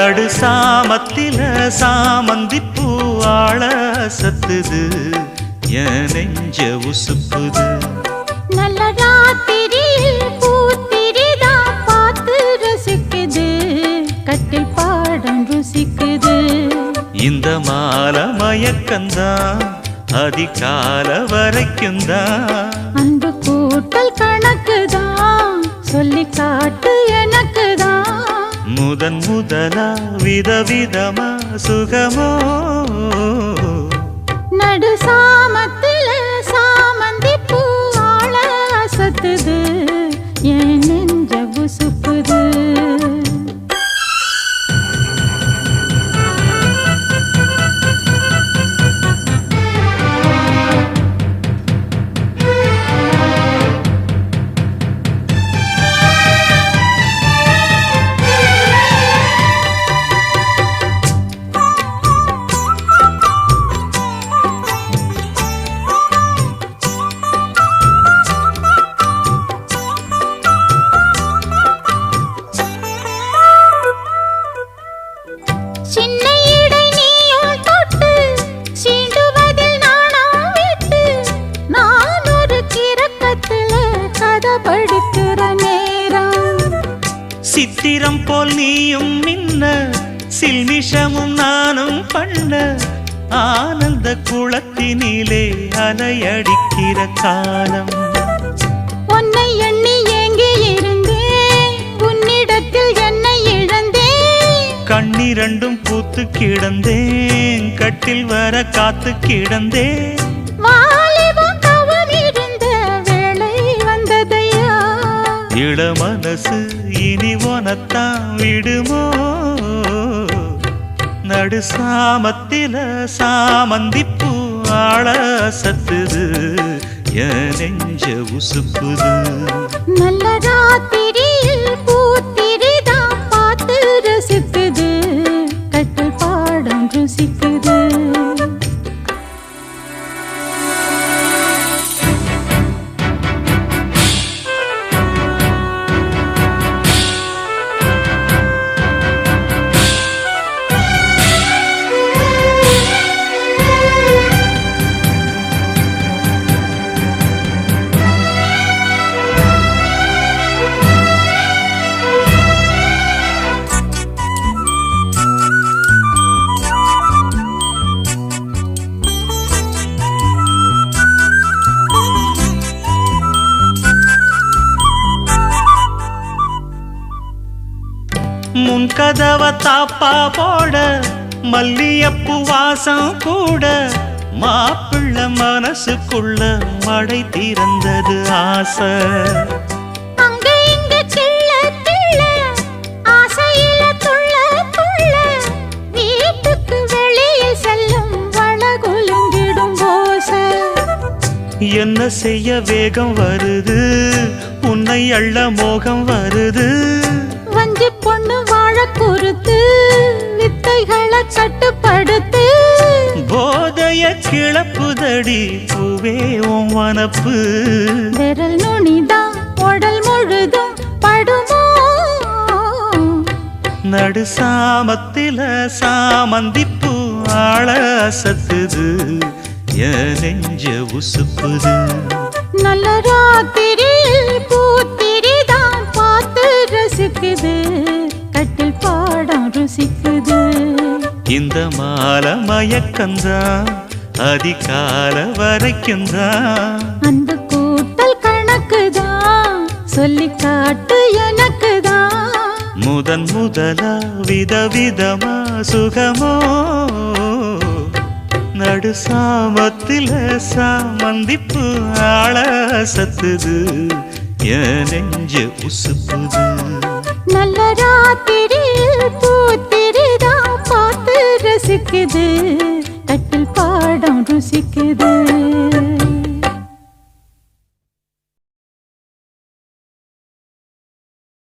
நடு சாமத்தில சாமந்திப்பூ ஆள சத்துது என் நெஞ்ச உசுப்புது நல்ல ராத்திரியில் பூத்திரிதான் பார்த்து ரசிக்குது கட்டில் பாடம் ருசிக்குது இந்த மால மயக்கந்தான் அதிகால வரைக்கும் தான் அன்பு கூட்டல் கணக்குதான் சொல்லி காட்டு எனக்குதான் முதலா விதவிதமா சுகமோ நடு சாமத்தில சாமந்தி பூ ஆள அசத்துது என் நெஞ்ச உசுப்புது சித்திரம் போல் நீயும் மின்ன சில்மிஷமும் நானும் பண்ண ஆனந்த குளத்தினிலே அலையடிக்கிற காலம் உன்னை எண்ணி ஏங்கி இருந்தேன் உன்னிடத்தில் என்னை இழந்தேன் கண்ணிரண்டும் பூத்து கிடந்தேன் கட்டில் வர காத்து கிடந்தேன் இள மனசு இனி உனத்தான் விடுமோ நடு சாமத்தில சாமந்திப்பூ ஆள சத்துது என் நெஞ்ச உசுப்புது நல்ல ராத்திரியில் பூத்திரிதான் பார்த்து ரசிக்குது கட்டில் பாடம் ருசிக்குது முன் கதவ தாப்பா போட மல்லியப்பூ வாசம் கூட மாப்பிள்ள மனசுக்குள்ள மடை திறந்தது ஆசை அங்க இங்க கிள்ள கிள்ள ஆசையில துள்ள துள்ள வீட்டுக்கு வெளியே செல்லும் வளகுலுங்கிடும் ஓசை என்ன செய்ய வேகம் வருது உன்னை அள்ள மோகம் வருது வஞ்சி பொண்ணு வாழ பொறுத்து வித்தைகளை கட்டுப்படுத்து போதைய கிளப்புதடி பூவே உன் வனப்பு விரல் நுனிதான் உடல் முழுதும் படுமோ நடு சாமத்தில சாமந்திப்பூ ஆள சத்துது என் நெஞ்ச உசுப்புது நல்ல ராத்திரியில் பூத்திரிதான் பார்த்து ரசிக்குது கட்டில் பாடம் ருசிக்குது இந்த மால மயக்கந்தான் அதிகால வரைக்கும் தான் அன்பு கூட்டல் கணக்குதான் சொல்லி காட்டு எனக்குதான் முதலா விதவிதமா சுகமோ நடு சாமத்தில சாமந்திப்பூ ஆள சத்துது என் நெஞ்ச உசுப்புது நல்ல ராத்திரியில் பூத்திரிதான் பார்த்து ரசிக்குது கட்டில் பாடம் ருசிக்குது